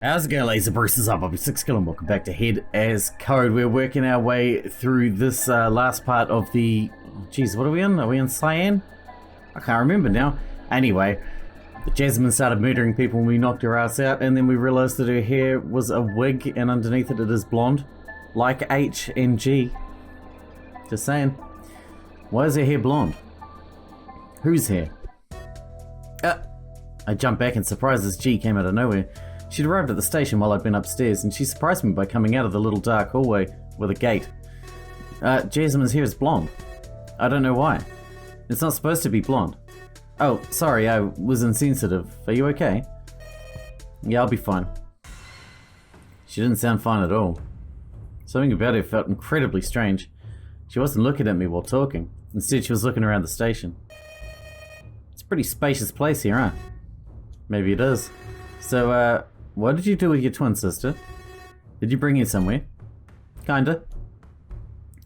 How's it going, Laser Bruces? Up, I'll be Sixkilla and welcome back to Head as Code. We're working our way through this last part of the... Jeez, what are we in? Are we in Cyan? I can't remember now. Anyway, Jasmine started murdering people when we knocked her ass out, and then we realised that her hair was a wig, and underneath it, it is blonde. Like H and G. Just saying. Why is her hair blonde? Whose hair? I jumped back and surprised as G came out of nowhere. She'd arrived at the station while I'd been upstairs, and she surprised me by coming out of the little dark hallway with a gate. Jasmine's hair is blonde. I don't know why. It's not supposed to be blonde. Oh, sorry, I was insensitive. Are you okay? Yeah, I'll be fine. She didn't sound fine at all. Something about her felt incredibly strange. She wasn't looking at me while talking. Instead, she was looking around the station. It's a pretty spacious place here, huh? Maybe it is. So, what did you do with your twin sister? Did you bring her somewhere? Kinda.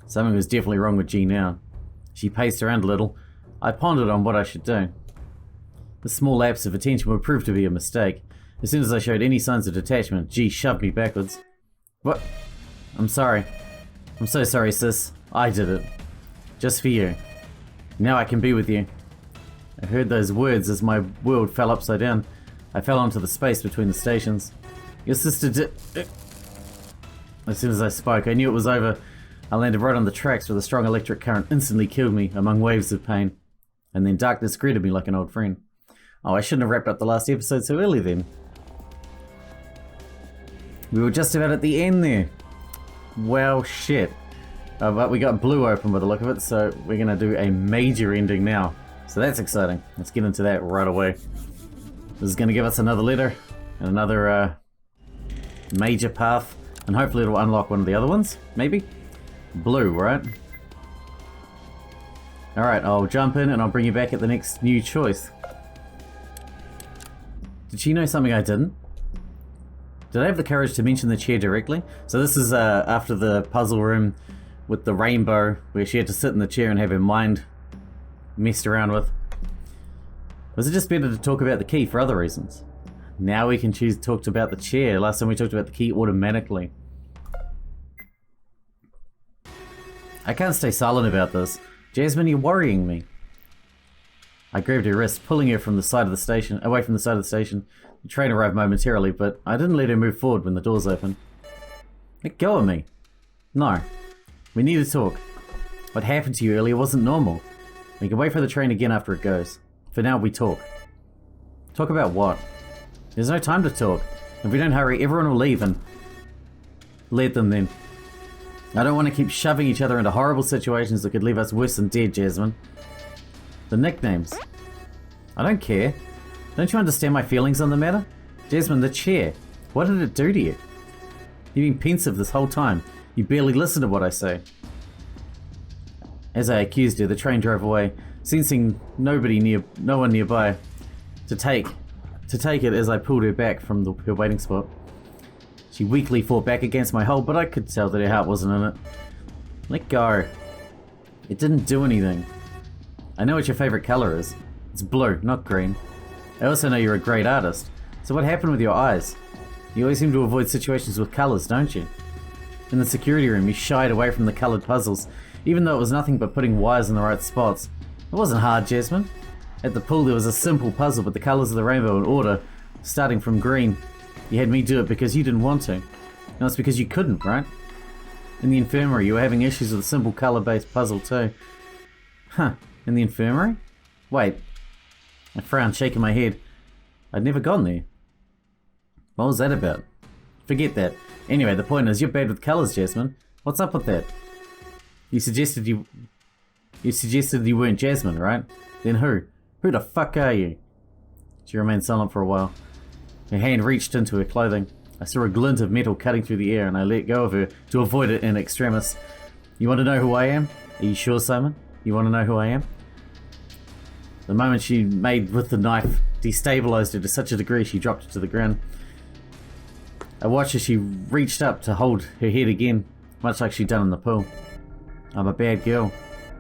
Something was definitely wrong with G now. She paced around a little. I pondered on what I should do. The small lapse of attention would prove to be a mistake. As soon as I showed any signs of detachment, G shoved me backwards. What? I'm sorry. I'm so sorry, sis. I did it. Just for you. Now I can be with you. I heard those words as my world fell upside down. I fell onto the space between the stations. Your sister did... As soon as I spoke, I knew it was over. I landed right on the tracks where the strong electric current instantly killed me among waves of pain. And then darkness greeted me like an old friend. Oh, I shouldn't have wrapped up the last episode so early then. We were just about at the end there. Well, shit. But we got blue open by the look of it, so we're going to do a major ending now. So that's exciting. Let's get into that right away. This is going to give us another letter and another major path, and hopefully it'll unlock one of the other ones, maybe? Blue, right? Alright, I'll jump in and I'll bring you back at the next new choice. Did she know something I didn't? Did I have the courage to mention the chair directly? So this is after the puzzle room with the rainbow, where she had to sit in the chair and have her mind messed around with. Was it just better to talk about the key for other reasons? Now we can choose to talk about the chair. Last time we talked about the key automatically. I can't stay silent about this. Jasmine, you're worrying me. I grabbed her wrist, pulling her from the side of the station, away from the side of the station. The train arrived momentarily, but I didn't let her move forward when the doors opened. Let go of me. No. We need to talk. What happened to you earlier wasn't normal. We can wait for the train again after it goes. For now, we talk. Talk about what? There's no time to talk. If we don't hurry, everyone will leave and... Let them then. I don't want to keep shoving each other into horrible situations that could leave us worse than dead, Jasmine. The nicknames. I don't care. Don't you understand my feelings on the matter? Jasmine, the chair. What did it do to you? You've been pensive this whole time. You barely listen to what I say. As I accused her, the train drove away, sensing no one nearby to take it as I pulled her back from her waiting spot. She weakly fought back against my hold, but I could tell that her heart wasn't in it. Let go. It didn't do anything. I know what your favorite color is. It's blue, not green. I also know you're a great artist. So what happened with your eyes? You always seem to avoid situations with colors, don't you? In the security room, you shied away from the colored puzzles, even though it was nothing but putting wires in the right spots. It wasn't hard, Jasmine. At the pool there was a simple puzzle with the colours of the rainbow in order, starting from green. You had me do it because you didn't want to. No, it's because you couldn't, right? In the infirmary you were having issues with a simple colour-based puzzle too. Huh, in the infirmary? Wait. I frowned, shaking my head. I'd never gone there. What was that about? Forget that. Anyway, the point is, you're bad with colours, Jasmine. What's up with that? You suggested you weren't Jasmine, right? Then who? Who the fuck are you? She remained silent for a while. Her hand reached into her clothing. I saw a glint of metal cutting through the air and I let go of her to avoid it in extremis. You want to know who I am? Are you sure, Simon? You want to know who I am? The moment she made with the knife destabilized her to such a degree she dropped it to the ground. I watched as she reached up to hold her head again, much like she'd done in the pool. I'm a bad girl.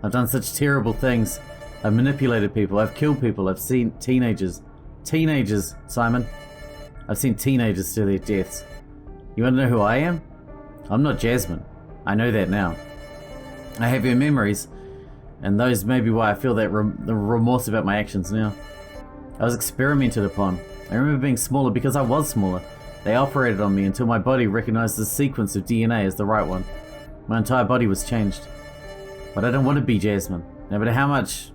I've done such terrible things. I've manipulated people. I've killed people. I've seen teenagers. Teenagers, Simon. I've seen teenagers to their deaths. You want to know who I am? I'm not Jasmine. I know that now. I have her memories, and those may be why I feel that the remorse about my actions now. I was experimented upon. I remember being smaller because I was smaller. They operated on me until my body recognized the sequence of DNA as the right one. My entire body was changed. But I don't want to be Jasmine. No matter how much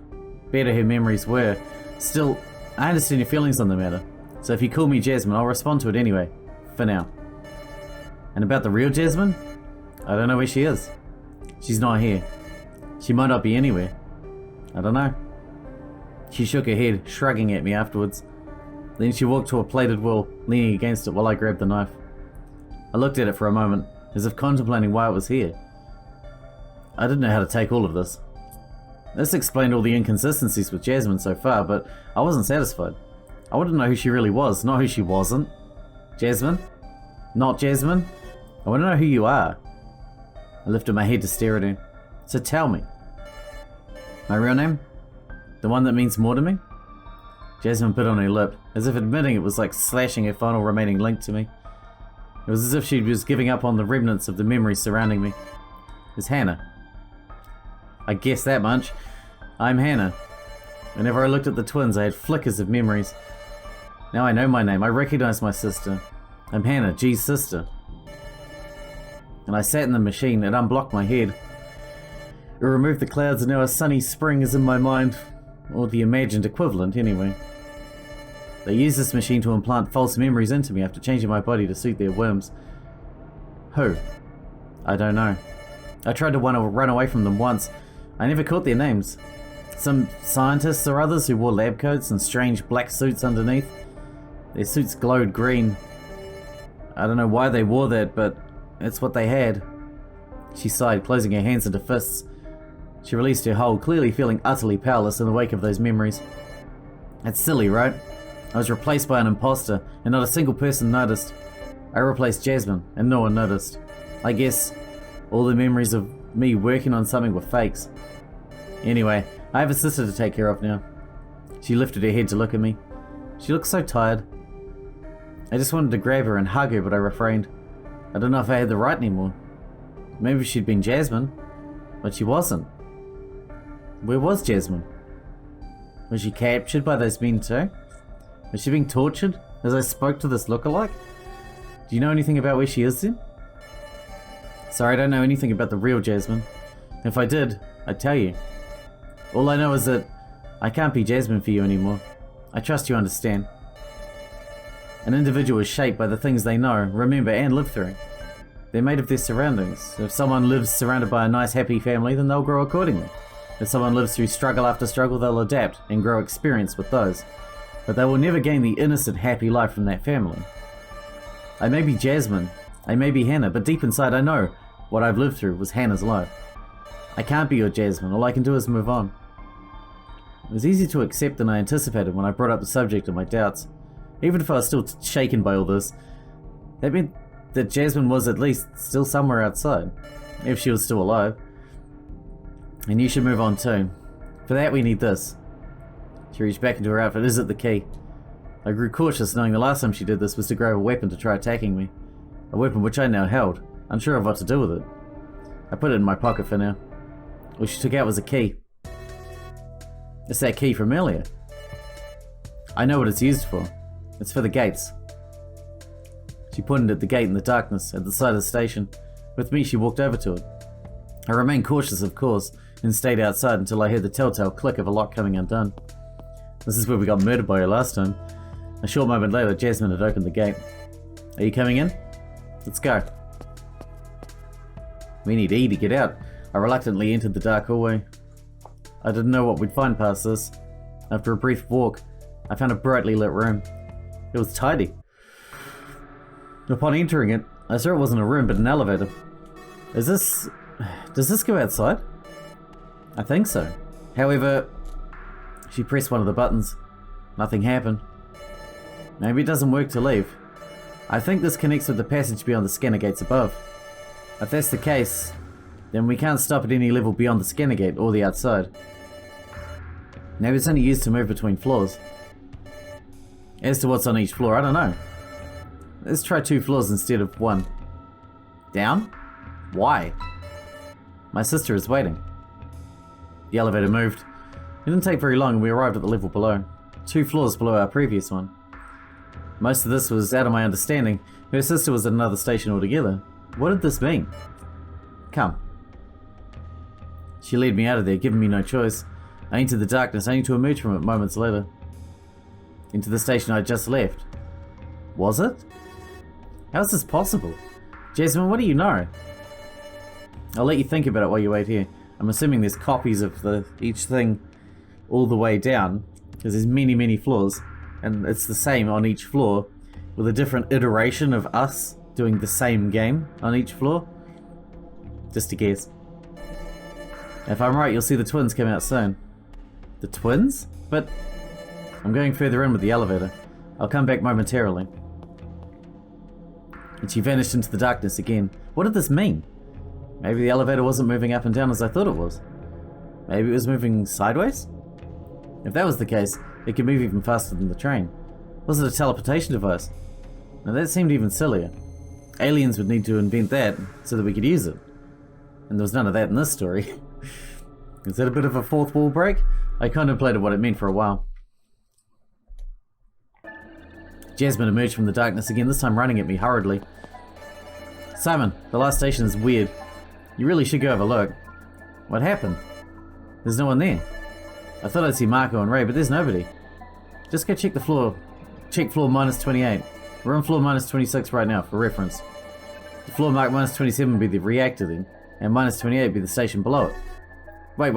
better her memories were, still, I understand your feelings on the matter. So if you call me Jasmine, I'll respond to it anyway. For now. And about the real Jasmine? I don't know where she is. She's not here. She might not be anywhere. I don't know. She shook her head, shrugging at me afterwards. Then she walked to a plated wall, leaning against it while I grabbed the knife. I looked at it for a moment, as if contemplating why it was here. I didn't know how to take all of this. This explained all the inconsistencies with Jasmine so far, but I wasn't satisfied. I wanted to know who she really was, not who she wasn't. Jasmine? Not Jasmine? I want to know who you are. I lifted my head to stare at her. So tell me. My real name? The one that means more to me? Jasmine bit on her lip, as if admitting it was like slashing her final remaining link to me. It was as if she was giving up on the remnants of the memories surrounding me. It's Hannah. I guessed that much. I'm Hannah. Whenever I looked at the twins, I had flickers of memories. Now I know my name. I recognize my sister. I'm Hannah, G's sister. And I sat in the machine. It unblocked my head. It removed the clouds, and now a sunny spring is in my mind. Or the imagined equivalent, anyway. They used this machine to implant false memories into me after changing my body to suit their whims. Who? I don't know. I tried to run away from them once. I never caught their names. Some scientists or others who wore lab coats and strange black suits underneath. Their suits glowed green. I don't know why they wore that, but it's what they had. She sighed, closing her hands into fists. She released her hold, clearly feeling utterly powerless in the wake of those memories. That's silly, right? I was replaced by an imposter, and not a single person noticed. I replaced Jasmine, and no one noticed. I guess all the memories of me working on something were fakes. Anyway, I have a sister to take care of now. She lifted her head to look at me. She looked so tired. I just wanted to grab her and hug her, but I refrained. I don't know if I had the right anymore. Maybe she'd been Jasmine, but she wasn't. Where was Jasmine? Was she captured by those men too? Was she being tortured as I spoke to this lookalike? Do you know anything about where she is then? Sorry, I don't know anything about the real Jasmine. If I did, I'd tell you. All I know is that I can't be Jasmine for you anymore. I trust you understand. An individual is shaped by the things they know, remember, and live through. They're made of their surroundings. If someone lives surrounded by a nice, happy family, then they'll grow accordingly. If someone lives through struggle after struggle, they'll adapt and grow experience with those. But they will never gain the innocent, happy life from that family. I may be Jasmine, I may be Hannah, but deep inside I know what I've lived through was Hannah's life. I can't be your Jasmine, all I can do is move on. It was easier to accept than I anticipated when I brought up the subject of my doubts. Even if I was still shaken by all this, that meant that Jasmine was at least still somewhere outside, if she was still alive. And you should move on too. For that we need this. She reached back into her outfit. Is it the key? I grew cautious, knowing the last time she did this was to grab a weapon to try attacking me. A weapon which I now held, unsure of what to do with it. I put it in my pocket for now. What she took out was a key. It's that key from earlier. I know what it's used for. It's for the gates. She pointed at the gate in the darkness at the side of the station. With me, she walked over to it. I remained cautious, of course, and stayed outside until I heard the telltale click of a lock coming undone. This is where we got murdered by her last time. A short moment later, Jasmine had opened the gate. Are you coming in? Let's go. We need E to get out. I reluctantly entered the dark hallway. I didn't know what we'd find past this. After a brief walk, I found a brightly lit room. It was tidy. Upon entering it, I saw it wasn't a room but an elevator. Does this go outside? I think so. However, she pressed one of the buttons. Nothing happened. Maybe it doesn't work to leave. I think this connects with the passage beyond the scanner gates above. If that's the case, then we can't stop at any level beyond the scanner gate or the outside. Maybe it's only used to move between floors. As to what's on each floor, I don't know. Let's try 2 floors instead of 1. Down? Why? My sister is waiting. The elevator moved. It didn't take very long and we arrived at the level below. 2 floors below our previous one. Most of this was out of my understanding. Her sister was at another station altogether. What did this mean? Come. She led me out of there, giving me no choice. I entered the darkness, only to emerge from it moments later. Into the station I had just left. Was it? How is this possible? Jasmine, what do you know? I'll let you think about it while you wait here. I'm assuming there's copies of each thing all the way down, because there's many floors, and it's the same on each floor, with a different iteration of us doing the same game on each floor. Just a guess. If I'm right, you'll see the twins come out soon. The twins? But I'm going further in with the elevator. I'll come back momentarily. And she vanished into the darkness again. What did this mean? Maybe the elevator wasn't moving up and down as I thought it was. Maybe it was moving sideways? If that was the case, it could move even faster than the train. Was it a teleportation device? Now that seemed even sillier. Aliens would need to invent that so that we could use it. And there was none of that in this story. Is that a bit of a fourth wall break? I contemplated what it meant for a while. Jasmine emerged from the darkness again, this time running at me hurriedly. Simon, the last station is weird. You really should go have a look. What happened? There's no one there. I thought I'd see Marco and Ray, but there's nobody. Just go check the floor. Check floor minus 28. We're on floor minus 26 right now, for reference. The floor marked minus 27 would be the reactor then, and minus 28 would be the station below it. Wait.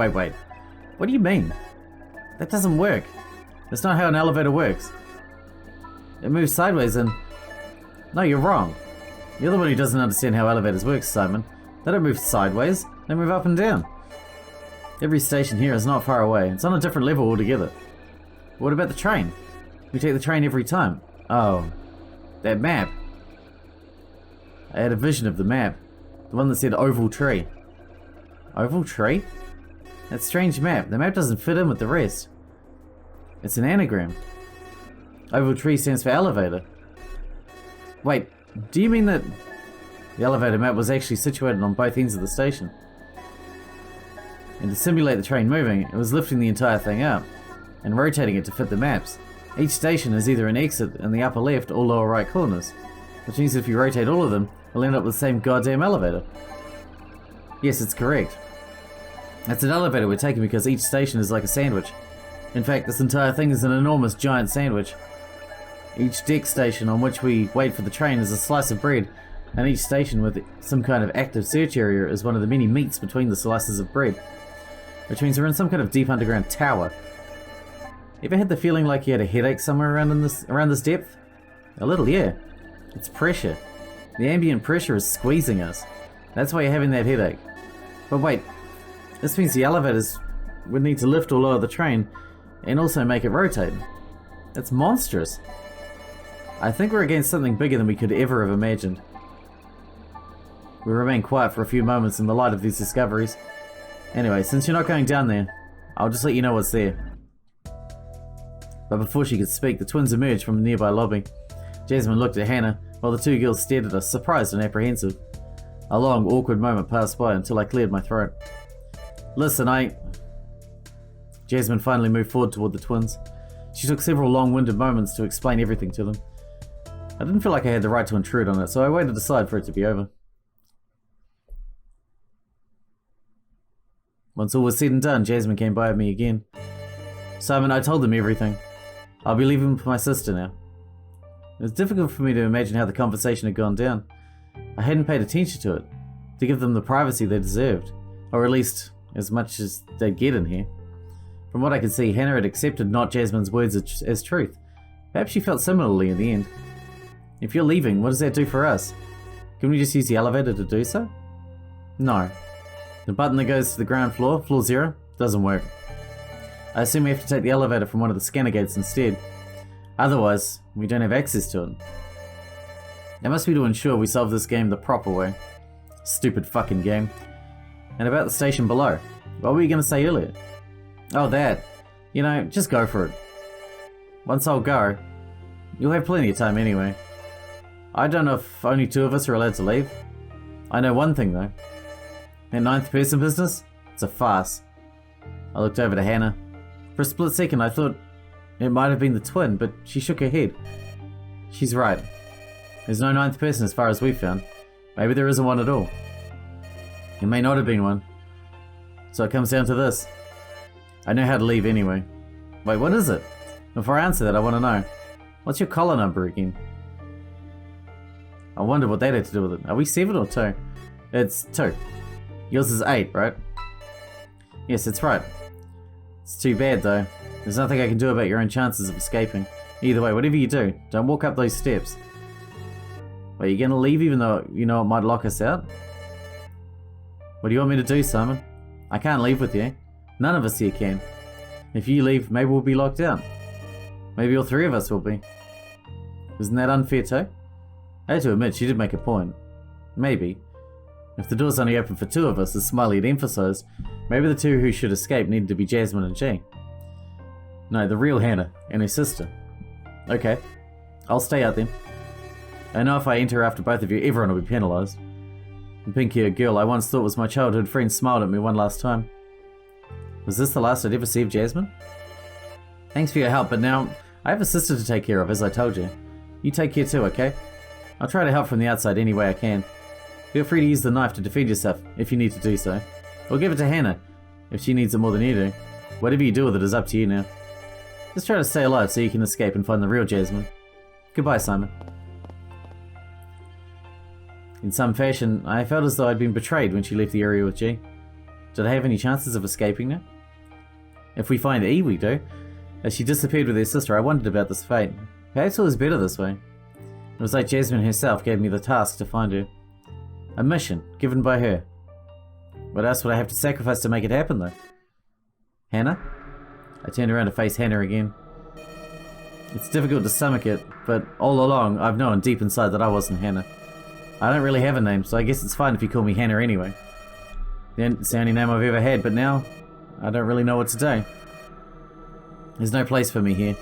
What do you mean? That doesn't work. That's not how an elevator works. It moves sideways and... No, you're wrong. You're the one who doesn't understand how elevators work, Simon. They don't move sideways, they move up and down. Every station here is not far away. It's on a different level altogether. What about the train? We take the train every time. Oh, that map. I had a vision of the map. The one that said Oval Tree. Oval Tree? That strange map. The map doesn't fit in with the rest. It's an anagram. Oval Tree stands for elevator. Wait, do you mean that the elevator map was actually situated on both ends of the station? And to simulate the train moving, it was lifting the entire thing up and rotating it to fit the maps. Each station is either an exit in the upper left or lower right corners, which means if you rotate all of them, we'll end up with the same goddamn elevator. Yes, it's correct. It's an elevator we're taking because each station is like a sandwich. In fact, this entire thing is an enormous giant sandwich. Each deck station on which we wait for the train is a slice of bread, and each station with some kind of active search area is one of the many meats between the slices of bread. Which means we're in some kind of deep underground tower. Ever had the feeling like you had a headache somewhere around this depth? A little, yeah. It's pressure. The ambient pressure is squeezing us. That's why you're having that headache. But wait, this means the elevators would need to lift or lower the train and also make it rotate. That's monstrous. I think we're against something bigger than we could ever have imagined. We remain quiet for a few moments in the light of these discoveries. Anyway, since you're not going down there, I'll just let you know what's there. But before she could speak, the twins emerged from a nearby lobby. Jasmine looked at Hannah, while the two girls stared at us, surprised and apprehensive. A long, awkward moment passed by until I cleared my throat. Listen, Jasmine finally moved forward toward the twins. She took several long-winded moments to explain everything to them. I didn't feel like I had the right to intrude on it, so I waited aside for it to be over. Once all was said and done, Jasmine came by me again. Simon, I told them everything. I'll be leaving with my sister now. It was difficult for me to imagine how the conversation had gone down. I hadn't paid attention to it, to give them the privacy they deserved, or at least as much as they'd get in here. From what I could see, Hannah had accepted not Jasmine's words as truth. Perhaps she felt similarly in the end. If you're leaving, what does that do for us? Can we just use the elevator to do so? No. The button that goes to the ground floor, floor 0, doesn't work. I assume we have to take the elevator from one of the scanner gates instead. Otherwise, we don't have access to it. That must be to ensure we solve this game the proper way. Stupid fucking game. And about the station below. What were you going to say earlier? Oh, that. You know, just go for it. Once I'll go, you'll have plenty of time anyway. I don't know if only 2 of us are allowed to leave. I know one thing though. That 9th person business? It's a farce. I looked over to Hannah. For a split second I thought it might have been the twin, but she shook her head. She's right. There's no 9th person as far as we've found. Maybe there isn't one at all. It may not have been one. So it comes down to this. I know how to leave anyway. Wait, what is it? Before I answer that, I want to know. What's your collar number again? I wonder what that had to do with it. Are we 7 or 2? It's 2. Yours is 8, right? Yes, that's right. It's too bad though. There's nothing I can do about your own chances of escaping. Either way, whatever you do, don't walk up those steps. Wait, you gonna leave even though you know it might lock us out? What do you want me to do, Simon? I can't leave with you. None of us here can. If you leave, maybe we'll be locked out. Maybe all 3 of us will be. Isn't that unfair too? I had to admit, she did make a point. Maybe. If the door's only open for 2 of us, as Smiley had emphasized, maybe the 2 who should escape needed to be Jasmine and G. No, the real Hannah and her sister. Okay, I'll stay out then. I know if I enter after both of you, everyone will be penalised. The pink-haired girl I once thought was my childhood friend smiled at me one last time. Was this the last I'd ever see of Jasmine? Thanks for your help, but now I have a sister to take care of, as I told you. You take care too, okay? I'll try to help from the outside any way I can. Feel free to use the knife to defend yourself, if you need to do so. Or give it to Hannah, if she needs it more than you do. Whatever you do with it is up to you now. Just try to stay alive so you can escape and find the real Jasmine. Goodbye, Simon. In some fashion, I felt as though I'd been betrayed when she left the area with G. Did I have any chances of escaping now? If we find E, we do. As she disappeared with her sister, I wondered about this fate. Perhaps it was better this way. It was like Jasmine herself gave me the task to find her. A mission, given by her. What else would I have to sacrifice to make it happen, though? Hannah? I turned around to face Hannah again. It's difficult to stomach it, but all along I've known deep inside that I wasn't Hannah. I don't really have a name, so I guess it's fine if you call me Hannah anyway. It's the only name I've ever had, but now I don't really know what to do. There's no place for me here.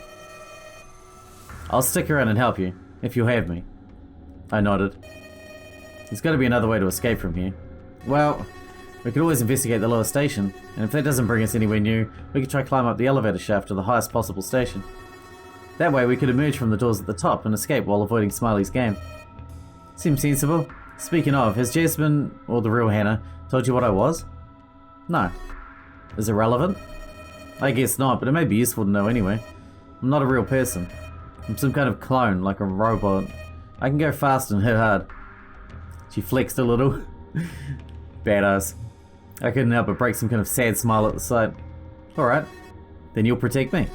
I'll stick around and help you, if you'll have me. I nodded. There's got to be another way to escape from here. Well, we could always investigate the lower station, and if that doesn't bring us anywhere new, we could try climb up the elevator shaft to the highest possible station. That way we could emerge from the doors at the top and escape while avoiding Smiley's game. Seems sensible. Speaking of, has Jasmine, or the real Hannah, told you what I was? No. Is it relevant? I guess not, but it may be useful to know anyway. I'm not a real person. I'm some kind of clone, like a robot. I can go fast and hit hard. She flexed a little. Badass. I couldn't help but break some kind of sad smile at the sight. Alright, then you'll protect me.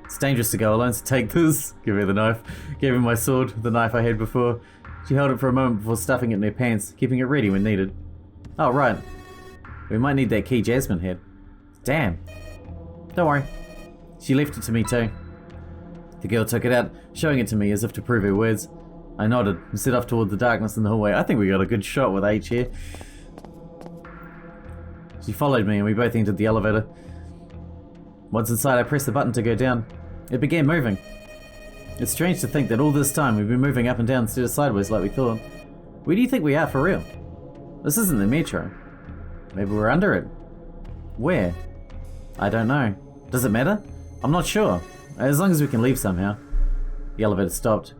It's dangerous to go alone, so take this. Give her the knife. Gave her my sword, the knife I had before. She held it for a moment before stuffing it in her pants, keeping it ready when needed. Oh, right. We might need that key Jasmine had. Damn. Don't worry. She left it to me too. The girl took it out, showing it to me as if to prove her words. I nodded and set off toward the darkness in the hallway. I think we got a good shot with H here. She followed me and we both entered the elevator. Once inside, I pressed the button to go down. It began moving. It's strange to think that all this time we've been moving up and down instead of sideways like we thought. Where do you think we are for real? This isn't the metro. Maybe we're under it. Where? I don't know. Does it matter? I'm not sure. As long as we can leave somehow. The elevator stopped.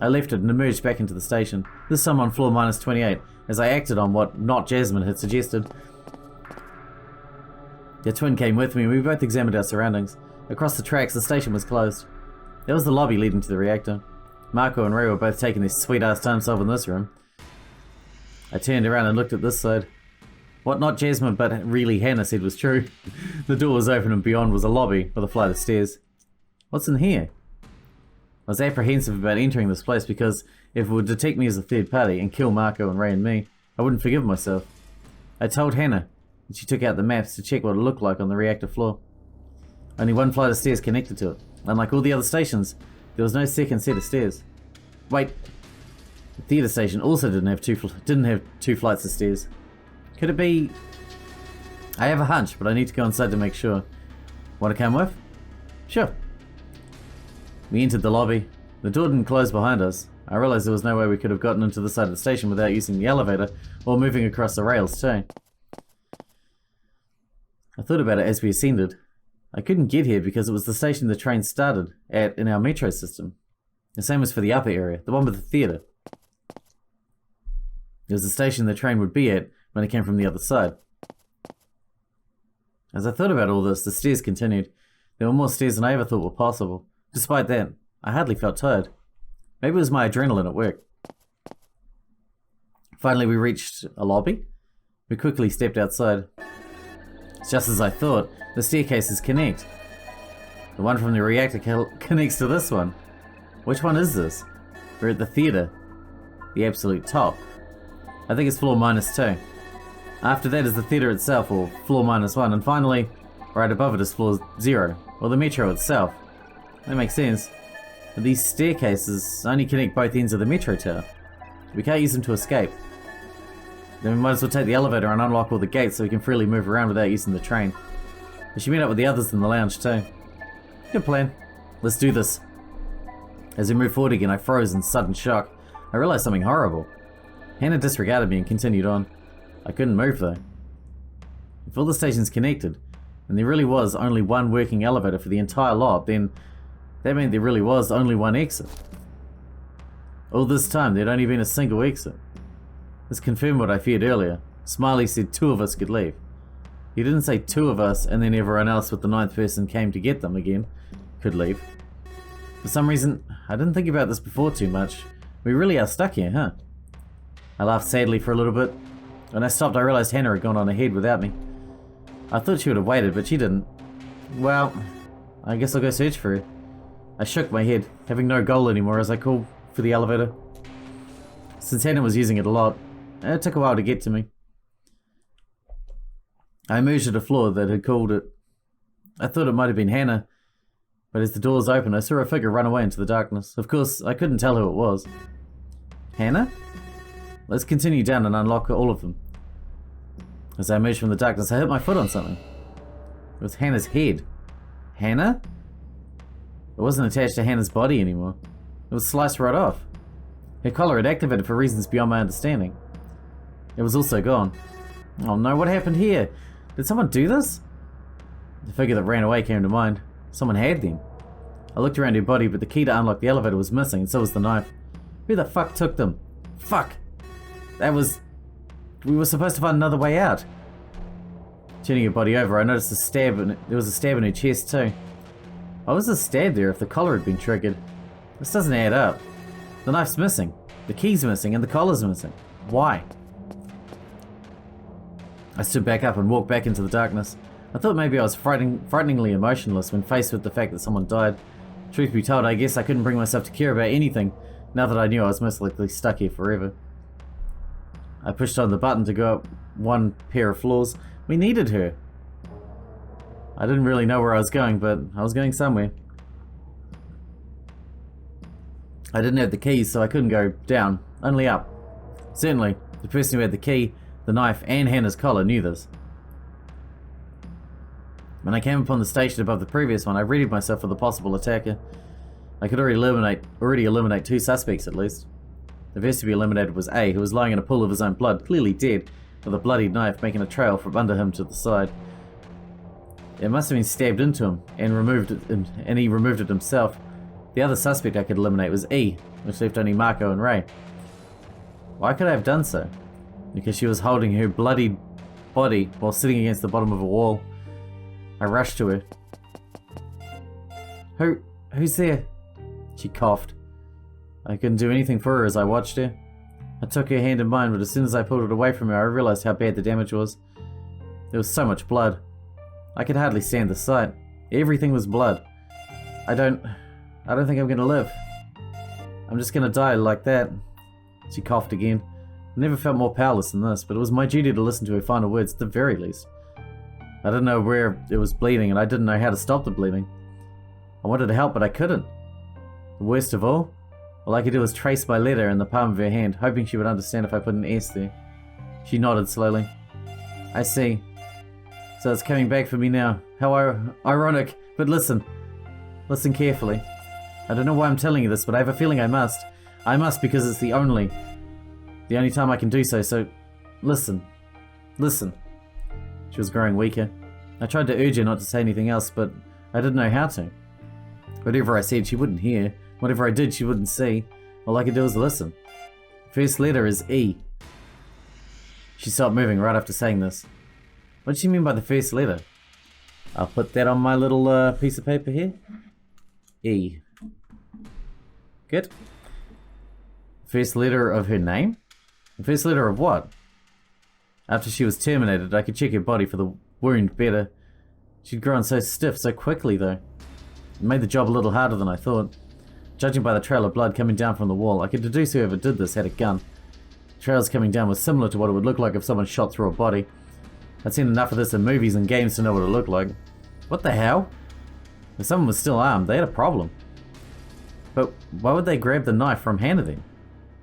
I left it and emerged back into the station, this time on floor minus 28, as I acted on what not Jasmine had suggested. The twin came with me and we both examined our surroundings. Across the tracks, the station was closed. There was the lobby leading to the reactor. Marco and Ray were both taking their sweet-ass time solving this room. I turned around and looked at this side. What not Jasmine but really Hannah said was true. The door was open and beyond was a lobby with a flight of stairs. What's in here? I was apprehensive about entering this place because if it would detect me as a third party and kill Marco and Ray and me, I wouldn't forgive myself. I told Hannah, and she took out the maps to check what it looked like on the reactor floor. Only one flight of stairs connected to it. Unlike all the other stations, there was no second set of stairs. Wait, the theatre station also didn't have two flights of stairs. Could it be... I have a hunch, but I need to go inside to make sure. Want to come with? Sure. We entered the lobby. The door didn't close behind us. I realized there was no way we could have gotten into the side of the station without using the elevator or moving across the rails too. I thought about it as we ascended. I couldn't get here because it was the station the train started at in our metro system. The same was for the upper area, the one with the theatre. It was the station the train would be at when it came from the other side. As I thought about all this, the stairs continued. There were more stairs than I ever thought were possible. Despite that, I hardly felt tired. Maybe it was my adrenaline at work. Finally, we reached a lobby. We quickly stepped outside. Just as I thought, the staircases connect. The one from the reactor connects to this one. Which one is this? We're at the theatre. The absolute top. I think it's floor -2. After that is the theatre itself, or floor -1, and finally, right above it is floor 0, or the metro itself. That makes sense. But these staircases only connect both ends of the metro tower. We can't use them to escape. Then we might as well take the elevator and unlock all the gates so we can freely move around without using the train. We should meet up with the others in the lounge too. Good plan. Let's do this. As we moved forward again, I froze in sudden shock. I realized something horrible. Hannah disregarded me and continued on. I couldn't move though. If all the stations connected, and there really was only one working elevator for the entire lot, then that meant there really was only one exit. All this time, there'd only been a single exit. This confirmed what I feared earlier. Smiley said 2 of us could leave. He didn't say 2 of us and then everyone else with the 9th person came to get them again could leave. For some reason, I didn't think about this before too much. We really are stuck here, huh? I laughed sadly for a little bit. When I stopped, I realized Hannah had gone on ahead without me. I thought she would have waited, but she didn't. Well, I guess I'll go search for her. I shook my head, having no goal anymore as I called for the elevator. Since Hannah was using it a lot, it took a while to get to me. I emerged at a floor that had called it. I thought it might have been Hannah, but as the doors opened, I saw a figure run away into the darkness. Of course, I couldn't tell who it was. Hannah? Let's continue down and unlock all of them. As I emerged from the darkness, I hit my foot on something. It was Hannah's head. Hannah? It wasn't attached to Hannah's body anymore. It was sliced right off. Her collar had activated for reasons beyond my understanding. It was also gone. Oh no, what happened here? Did someone do this? The figure that ran away came to mind. Someone had them. I looked around her body, but the key to unlock the elevator was missing, and so was the knife. Who the fuck took them? Fuck! We were supposed to find another way out. Turning her body over, I noticed a stab, and there was a stab in her chest too. Why was a stab there if the collar had been triggered? This doesn't add up. The knife's missing, the key's missing, and the collar's missing. Why? I stood back up and walked back into the darkness. I thought maybe I was frighteningly emotionless when faced with the fact that someone died. Truth be told, I guess I couldn't bring myself to care about anything now that I knew I was most likely stuck here forever. I pushed on the button to go up 1 pair of floors. We needed her. I didn't really know where I was going, but I was going somewhere. I didn't have the keys, so I couldn't go down, only up. Certainly, the person who had the key, the knife, and Hannah's collar knew this. When I came upon the station above the previous one, I readied myself for the possible attacker. I could already eliminate 2 suspects at least. The first to be eliminated was A, who was lying in a pool of his own blood, clearly dead, with a bloodied knife making a trail from under him to the side. It must have been stabbed into him, and he removed it himself. The other suspect I could eliminate was E, which left only Marco and Ray. Why could I have done so? Because she was holding her bloodied body while sitting against the bottom of a wall. I rushed to her. Who's there? She coughed. I couldn't do anything for her as I watched her. I took her hand in mine, but as soon as I pulled it away from her, I realized how bad the damage was. There was so much blood. I could hardly stand the sight. Everything was blood. I don't think I'm gonna live. I'm just gonna die like that. She coughed again. I never felt more powerless than this, but it was my duty to listen to her final words at the very least. I didn't know where it was bleeding, and I didn't know how to stop the bleeding. I wanted to help, but I couldn't. The worst of all I could do was trace my letter in the palm of her hand, hoping she would understand if I put an S there. She nodded slowly. I see. So it's coming back for me now. How ironic. But listen. Listen carefully. I don't know why I'm telling you this, but I have a feeling I must. I must because it's the only time I can do so, so listen. Listen. She was growing weaker. I tried to urge her not to say anything else, but I didn't know how to. Whatever I said, she wouldn't hear. Whatever I did, she wouldn't see. All I could do was listen. First letter is E. She stopped moving right after saying this. What did she mean by the first letter? I'll put that on my little piece of paper here. E. Good. First letter of her name? The first letter of what? After she was terminated, I could check her body for the wound better. She'd grown so stiff so quickly, though. It made the job a little harder than I thought. Judging by the trail of blood coming down from the wall, I could deduce whoever did this had a gun. The trails coming down was similar to what it would look like if someone shot through a body. I'd seen enough of this in movies and games to know what it looked like. What the hell? If someone was still armed, they had a problem. But why would they grab the knife from Hannity?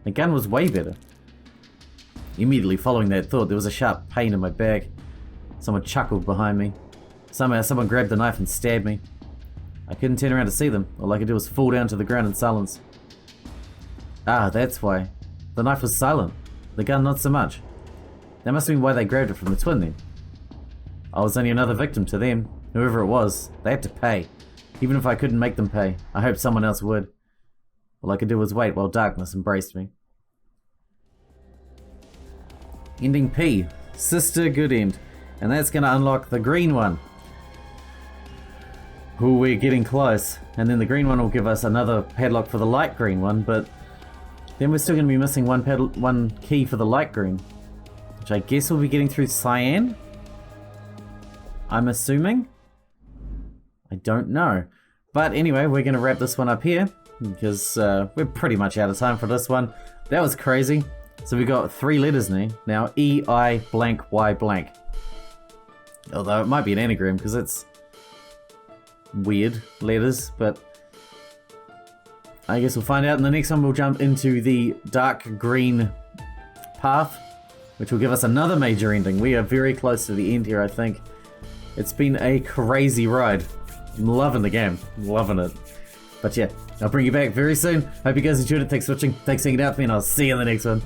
The gun was way better. Immediately following that thought, there was a sharp pain in my back. Someone chuckled behind me. Somehow someone grabbed the knife and stabbed me. I couldn't turn around to see them. All I could do was fall down to the ground in silence. Ah, that's why. The knife was silent. The gun not so much. That must have been why they grabbed it from the twin then. I was only another victim to them. Whoever it was, they had to pay. Even if I couldn't make them pay, I hoped someone else would. All I could do was wait while darkness embraced me. Ending P. Sister Good End. And that's going to unlock the green one. Ooh, we're getting close. And then the green one will give us another padlock for the light green one, but then we're still going to be missing one key for the light green, which I guess we'll be getting through cyan? I'm assuming? I don't know. But anyway, we're going to wrap this one up here, because we're pretty much out of time for this one. That was crazy. So we got 3 letters now. E, I, blank, Y, blank. Although it might be an anagram, because it's weird letters, but I guess we'll find out. In the next one, we'll jump into the dark green path, which will give us another major ending. We are very close to the end here, I think. It's been a crazy ride. I'm loving the game. I'm loving it. But yeah, I'll bring you back very soon. Hope you guys enjoyed it. Thanks for watching. Thanks for hanging out with me, and I'll see you in the next one.